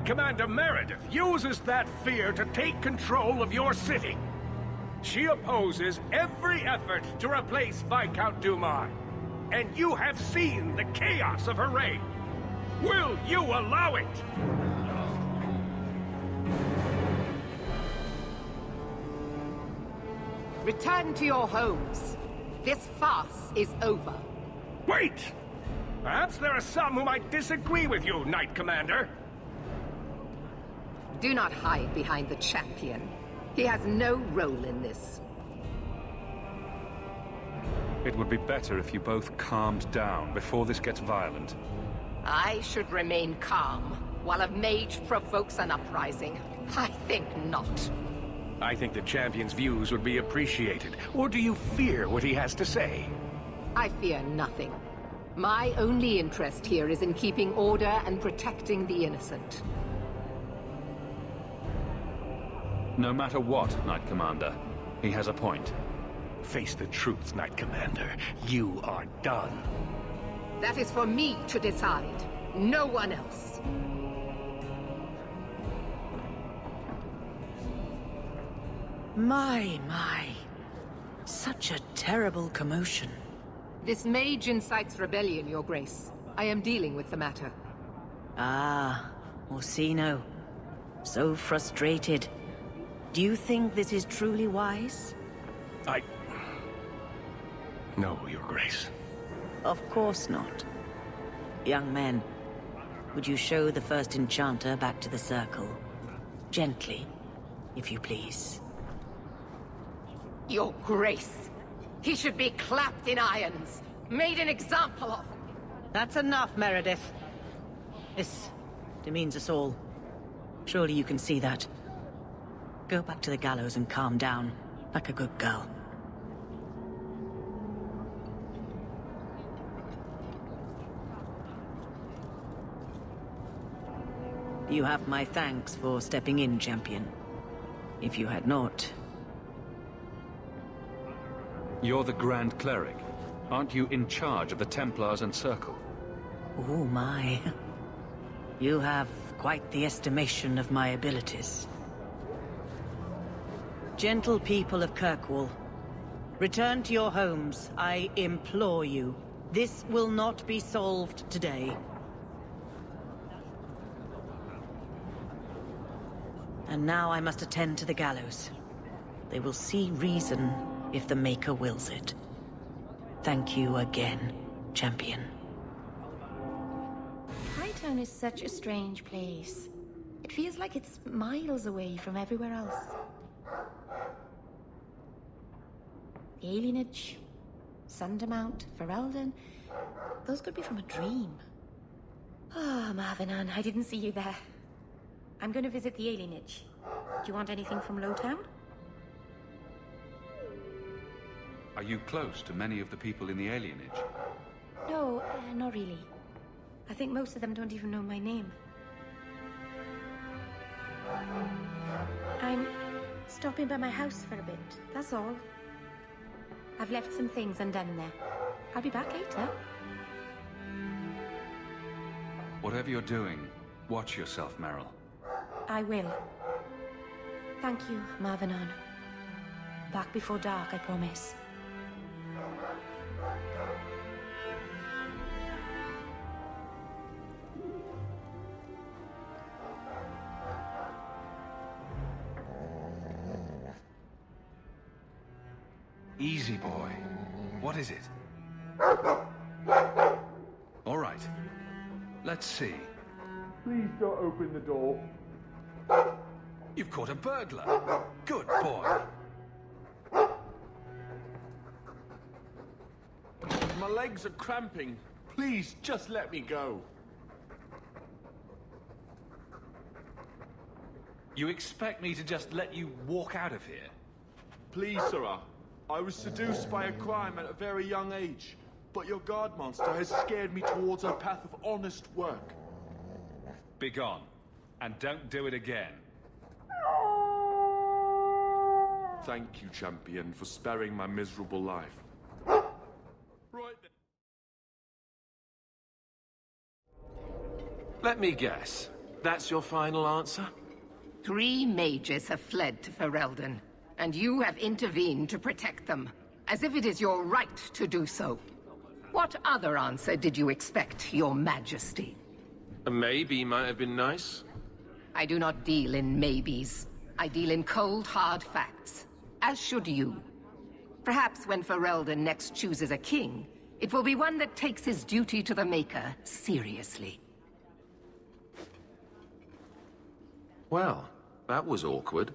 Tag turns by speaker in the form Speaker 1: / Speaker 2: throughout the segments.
Speaker 1: Commander Meredith uses that fear to take control of your city. She opposes every effort to replace Viscount Dumas. And you have seen the chaos of her reign. Will you allow it?
Speaker 2: Return to your homes. This farce is over.
Speaker 1: Wait! Perhaps there are some who might disagree with you, Knight Commander.
Speaker 2: Do not hide behind the champion. He has no role in this.
Speaker 3: It would be better if you both calmed down before this gets violent.
Speaker 2: I should remain calm while a mage provokes an uprising. I think not.
Speaker 1: I think the champion's views would be appreciated. Or do you fear what he has to say?
Speaker 2: I fear nothing. My only interest here is in keeping order and protecting the innocent.
Speaker 3: No matter what, Knight Commander, he has a point.
Speaker 1: Face the truth, Knight Commander. You are done.
Speaker 2: That is for me to decide. No one else.
Speaker 4: My. Such a terrible commotion.
Speaker 2: This mage incites rebellion, Your Grace. I am dealing with the matter.
Speaker 4: Ah, Orsino. So frustrated. Do you think this is truly wise?
Speaker 1: No, Your Grace.
Speaker 4: Of course not. Young men, would you show the first enchanter back to the circle? Gently, if you please.
Speaker 2: Your Grace. He should be clapped in irons, made an example of.
Speaker 4: That's enough, Meredith. This demeans us all. Surely you can see that. Go back to the gallows and calm down, like a good girl. You have my thanks for stepping in, champion. If you had not...
Speaker 3: You're the Grand Cleric. Aren't you in charge of the Templars and Circle?
Speaker 4: Oh my. You have quite the estimation of my abilities. Gentle people of Kirkwall, return to your homes, I implore you. This will not be solved today. And now I must attend to the gallows. They will see reason if the Maker wills it. Thank you again, champion.
Speaker 5: Hightown is such a strange place. It feels like it's miles away from everywhere else. The alienage, Sundermount, Ferelden, those could be from a dream. Ah, Marvenon, I didn't see you there. I'm going to visit the alienage. Do you want anything from Lowtown?
Speaker 3: Are you close to many of the people in the alienage?
Speaker 5: No, not really. I think most of them don't even know my name. I'm stopping by my house for a bit, that's all. I've left some things undone there. I'll be back later.
Speaker 3: Whatever you're doing, watch yourself, Meryl.
Speaker 5: I will. Thank you, Marvenon. Back before dark, I promise.
Speaker 3: Easy, boy. What is it? All right. Let's see.
Speaker 6: Please don't open the door.
Speaker 3: You've caught a burglar. Good boy.
Speaker 6: My legs are cramping. Please, just let me go.
Speaker 3: You expect me to just let you walk out of here?
Speaker 6: Please, sirrah. I was seduced by a crime at a very young age, but your guard monster has scared me towards a path of honest work.
Speaker 3: Begone, and don't do it again.
Speaker 6: Thank you, champion, for sparing my miserable life. Right then.
Speaker 1: Let me guess.
Speaker 7: That's your final answer?
Speaker 2: 3 mages have fled to Ferelden, and you have intervened to protect them, as if it is your right to do so. What other answer did you expect, your majesty?
Speaker 7: A maybe might have been nice.
Speaker 2: I do not deal in maybes. I deal in cold, hard facts. As should you. Perhaps when Ferelden next chooses a king, it will be one that takes his duty to the Maker seriously.
Speaker 7: Well, that was awkward.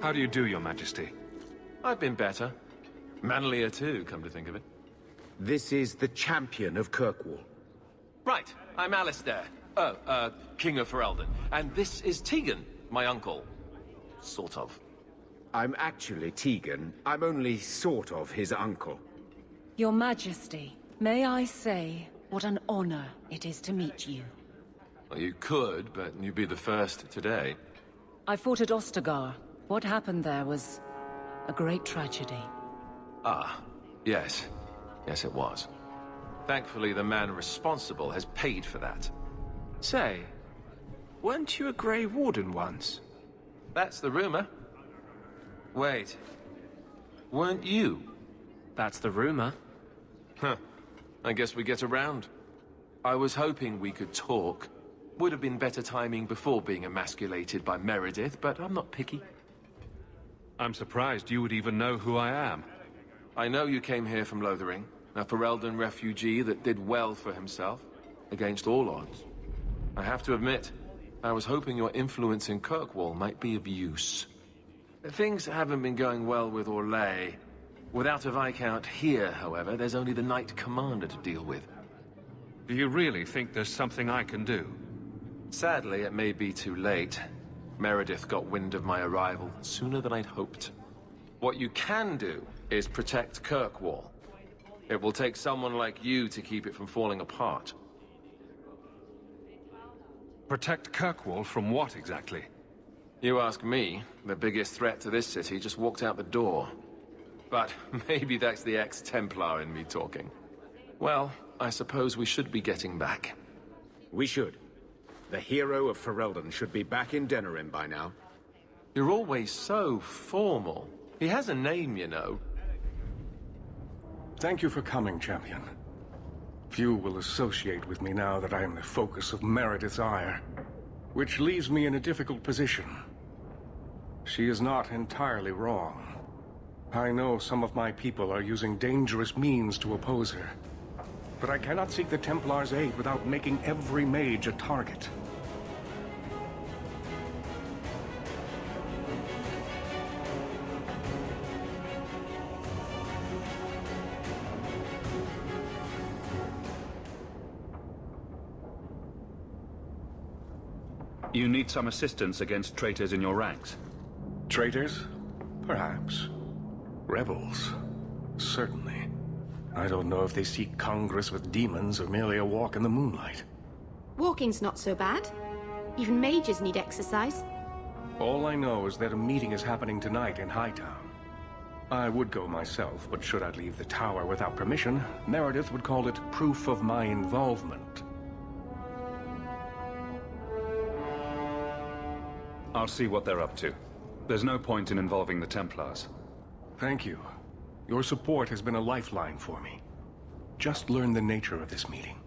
Speaker 3: How do you do, Your Majesty?
Speaker 7: I've been better. Manlier too, come to think of it.
Speaker 8: This is the champion of Kirkwall.
Speaker 7: Right, I'm Alistair. King of Ferelden. And this is Tegan, my uncle. Sort of.
Speaker 8: I'm actually Tegan. I'm only sort of his uncle.
Speaker 9: Your Majesty, may I say what an honor it is to meet you.
Speaker 7: Well, you could, but you'd be the first today.
Speaker 9: I fought at Ostagar. What happened there was a great tragedy.
Speaker 7: Ah, yes. Yes, it was. Thankfully, the man responsible has paid for that.
Speaker 10: Say, weren't you a Grey Warden once?
Speaker 7: That's the rumor. Wait. Weren't you?
Speaker 10: That's the rumor.
Speaker 7: Huh. I guess we get around. I was hoping we could talk. Would have been better timing before being emasculated by Meredith, but I'm not picky.
Speaker 3: I'm surprised you would even know who I am.
Speaker 7: I know you came here from Lothering, a Ferelden refugee that did well for himself, against all odds. I have to admit, I was hoping your influence in Kirkwall might be of use. Things haven't been going well with Orlais. Without a Viscount here, however, there's only the Knight Commander to deal with.
Speaker 3: Do you really think there's something I can do?
Speaker 7: Sadly, it may be too late. Meredith got wind of my arrival sooner than I'd hoped. What you can do is protect Kirkwall. It will take someone like you to keep it from falling apart.
Speaker 3: Protect Kirkwall from what exactly?
Speaker 7: You ask me, the biggest threat to this city just walked out the door. But maybe that's the ex-Templar in me talking. Well, I suppose we should be getting back.
Speaker 8: We should. The hero of Ferelden should be back in Denerim by now.
Speaker 7: You're always so formal. He has a name, you know.
Speaker 1: Thank you for coming, champion. Few will associate with me now that I am the focus of Meredith's ire, which leaves me in a difficult position. She is not entirely wrong. I know some of my people are using dangerous means to oppose her. But I cannot seek the Templar's aid without making every mage a target.
Speaker 3: You need some assistance against traitors in your ranks.
Speaker 1: Traitors? Perhaps. Rebels? Certainly. I don't know if they seek congress with demons or merely a walk in the moonlight.
Speaker 5: Walking's not so bad. Even mages need exercise.
Speaker 1: All I know is that a meeting is happening tonight in Hightown. I would go myself, but should I leave the tower without permission, Meredith would call it proof of my involvement.
Speaker 3: I'll see what they're up to. There's no point in involving the Templars.
Speaker 1: Thank you. Your support has been a lifeline for me. Just learn the nature of this meeting.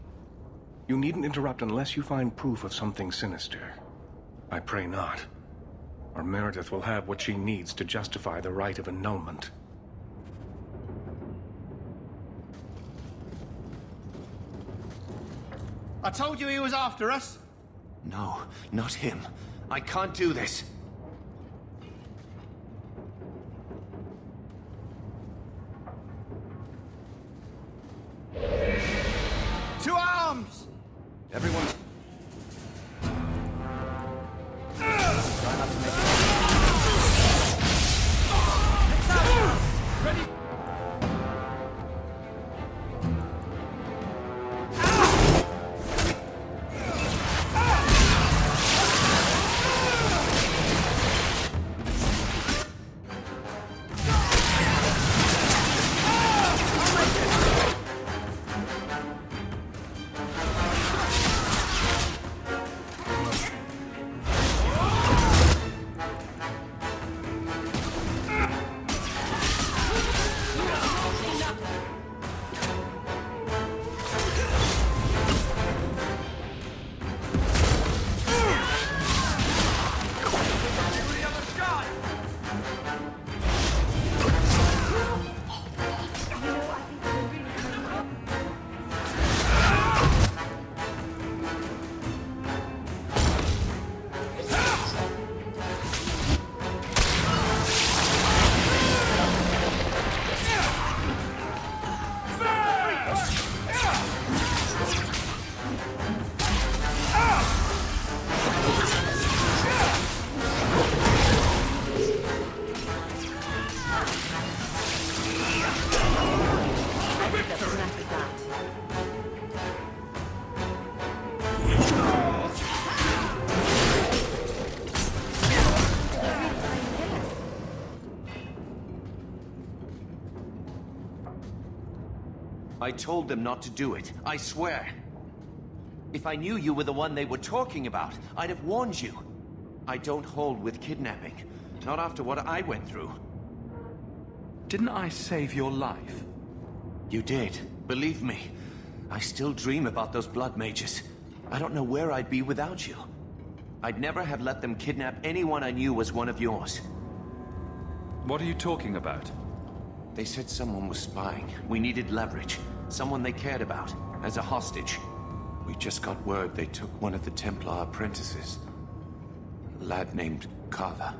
Speaker 1: You needn't interrupt unless you find proof of something sinister. I pray not. Or Meredith will have what she needs to justify the right of annulment.
Speaker 11: I told you he was after us.
Speaker 12: No, not him. I can't do this.
Speaker 11: To arms!
Speaker 1: Everyone...
Speaker 11: Try not to make it... Ready?
Speaker 12: I told them not to do it, I swear. If I knew you were the one they were talking about, I'd have warned you. I don't hold with kidnapping. Not after what I went through.
Speaker 3: Didn't I save your life?
Speaker 12: You did. Believe me. I still dream about those blood mages. I don't know where I'd be without you. I'd never have let them kidnap anyone I knew was one of yours.
Speaker 3: What are you talking about?
Speaker 12: They said someone was spying. We needed leverage. Someone they cared about. As a hostage. We just got word they took one of the Templar apprentices. A lad named Carver.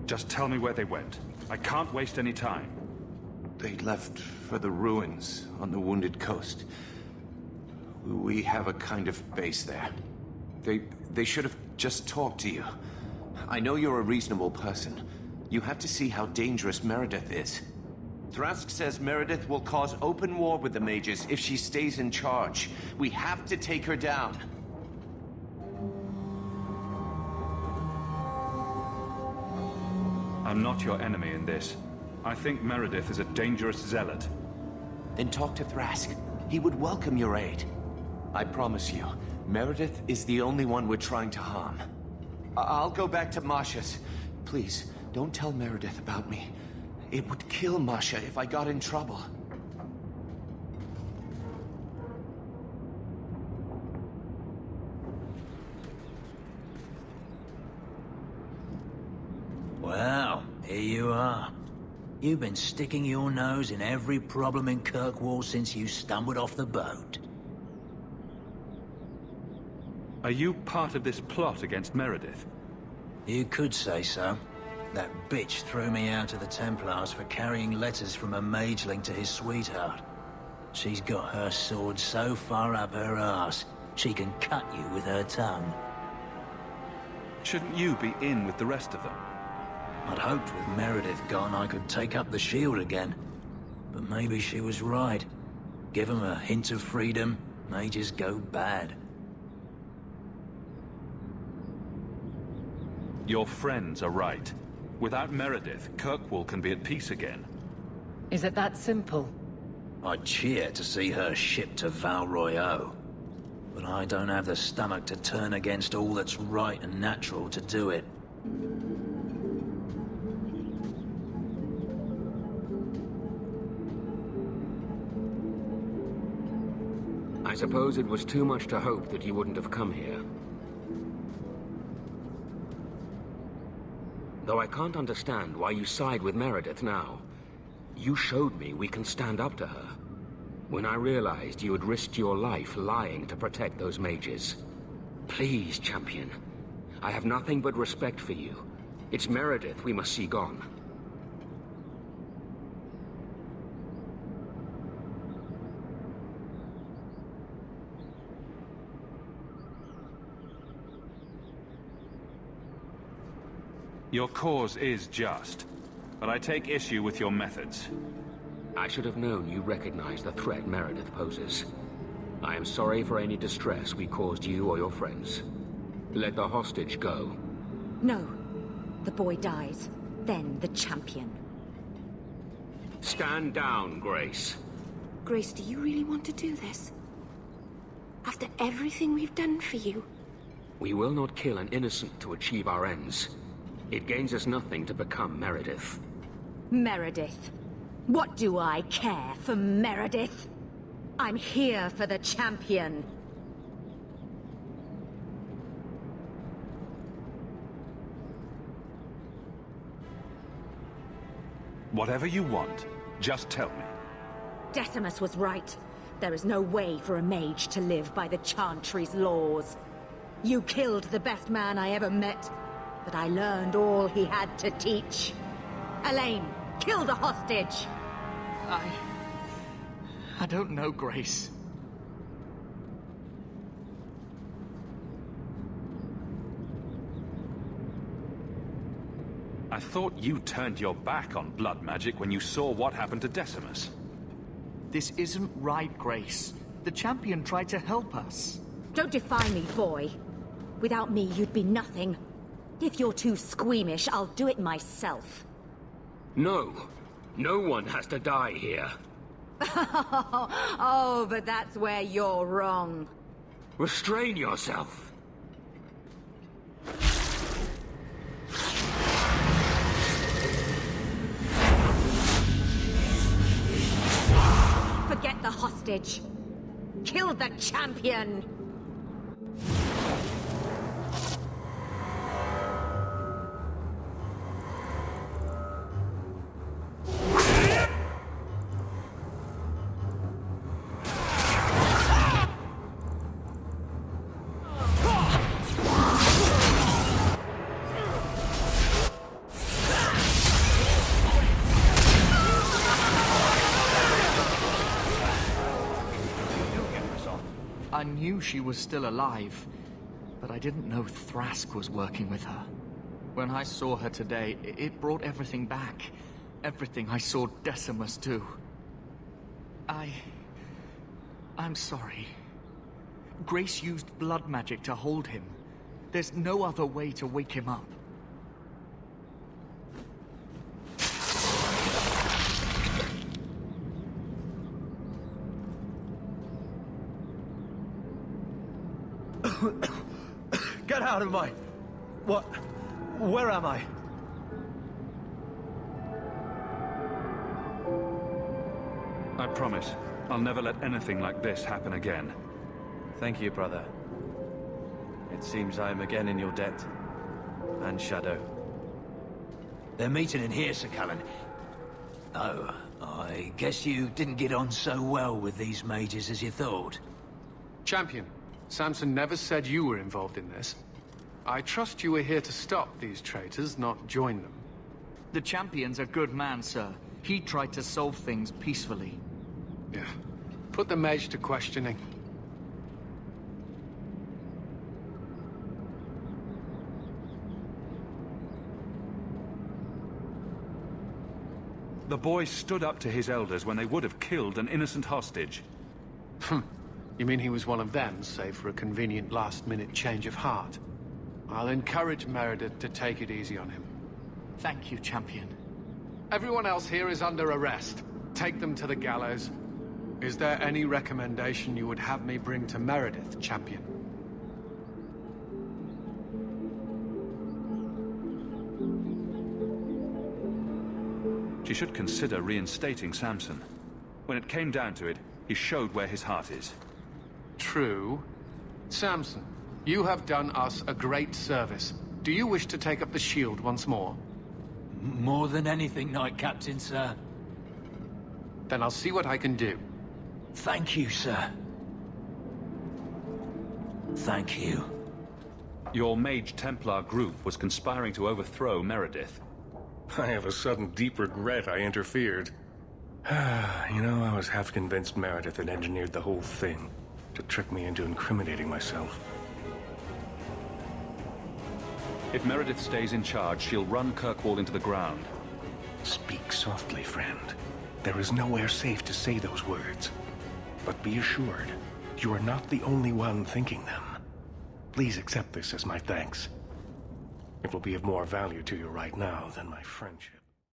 Speaker 3: Just tell me where they went. I can't waste any time.
Speaker 12: They left for the ruins on the Wounded Coast. We have a kind of base there. They should have just talked to you. I know you're a reasonable person. You have to see how dangerous Meredith is. Thrask says Meredith will cause open war with the mages if she stays in charge. We have to take her down.
Speaker 3: I'm not your enemy in this. I think Meredith is a dangerous zealot.
Speaker 12: Then talk to Thrask. He would welcome your aid. I promise you, Meredith is the only one we're trying to harm. I'll go back to Masha's. Please, don't tell Meredith about me. It would kill Masha if I got in trouble.
Speaker 13: Well, here you are. You've been sticking your nose in every problem in Kirkwall since you stumbled off the boat.
Speaker 3: Are you part of this plot against Meredith?
Speaker 13: You could say so. That bitch threw me out of the Templars for carrying letters from a mageling to his sweetheart. She's got her sword so far up her arse, she can cut you with her tongue.
Speaker 3: Shouldn't you be in with the rest of them?
Speaker 13: I'd hoped with Meredith gone I could take up the shield again. But maybe she was right. Give them a hint of freedom, mages go bad.
Speaker 3: Your friends are right. Without Meredith, Kirkwall can be at peace again.
Speaker 9: Is it that simple?
Speaker 13: I'd cheer to see her shipped to Val Royeaux. But I don't have the stomach to turn against all that's right and natural to do it.
Speaker 14: I suppose it was too much to hope that you wouldn't have come here. Though I can't understand why you side with Meredith now. You showed me we can stand up to her. When I realized you had risked your life lying to protect those mages. Please, champion. I have nothing but respect for you. It's Meredith we must see gone.
Speaker 3: Your cause is just, but I take issue with your methods.
Speaker 14: I should have known you recognize the threat Meredith poses. I am sorry for any distress we caused you or your friends. Let the hostage go.
Speaker 5: No. The boy dies. Then the champion.
Speaker 14: Stand down, Grace.
Speaker 5: Grace, do you really want to do this? After everything we've done for you?
Speaker 14: We will not kill an innocent to achieve our ends. It gains us nothing to become Meredith.
Speaker 5: Meredith? What do I care for Meredith? I'm here for the champion.
Speaker 3: Whatever you want, just tell me.
Speaker 5: Decimus was right. There is no way for a mage to live by the Chantry's laws. You killed the best man I ever met, but I learned all he had to teach. Elaine, kill the hostage!
Speaker 11: I don't know, Grace.
Speaker 3: I thought you turned your back on blood magic when you saw what happened to Decimus.
Speaker 11: This isn't right, Grace. The champion tried to help us.
Speaker 5: Don't defy me, boy. Without me, you'd be nothing. If you're too squeamish, I'll do it myself.
Speaker 14: No. No one has to die here.
Speaker 9: Oh, but that's where you're wrong.
Speaker 14: Restrain yourself.
Speaker 9: Forget the hostage. Kill the champion.
Speaker 11: I knew she was still alive, but I didn't know Thrask was working with her. When I saw her today, it brought everything back. Everything I saw Decimus do. I'm sorry. Grace used blood magic to hold him. There's no other way to wake him up.
Speaker 15: Get out of my... What? Where am I?
Speaker 3: I promise, I'll never let anything like this happen again.
Speaker 15: Thank you, brother. It seems I am again in your debt. And Shadow.
Speaker 13: They're meeting in here, Sir Cullen. Oh, I guess you didn't get on so well with these mages as you thought.
Speaker 16: Champion, Samson never said you were involved in this. I trust you were here to stop these traitors, not join them.
Speaker 11: The champion's a good man, sir. He tried to solve things peacefully.
Speaker 16: Yeah. Put the mage to questioning.
Speaker 3: The boy stood up to his elders when they would have killed an innocent hostage.
Speaker 16: You mean he was one of them, save for a convenient last-minute change of heart? I'll encourage Meredith to take it easy on him.
Speaker 11: Thank you, champion.
Speaker 16: Everyone else here is under arrest. Take them to the gallows. Is there any recommendation you would have me bring to Meredith, champion?
Speaker 3: She should consider reinstating Samson. When it came down to it, he showed where his heart is.
Speaker 16: True. Samson, you have done us a great service. Do you wish to take up the shield once more?
Speaker 13: More than anything, Knight Captain, sir.
Speaker 16: Then I'll see what I can do.
Speaker 13: Thank you, sir. Thank you.
Speaker 3: Your Mage Templar group was conspiring to overthrow Meredith.
Speaker 17: I have a sudden deep regret I interfered. You know, I was half convinced Meredith had engineered the whole thing to trick me into incriminating myself.
Speaker 3: If Meredith stays in charge, she'll run Kirkwall into the ground.
Speaker 17: Speak softly, friend. There is nowhere safe to say those words. But be assured, you are not the only one thinking them. Please accept this as my thanks. It will be of more value to you right now than my friendship.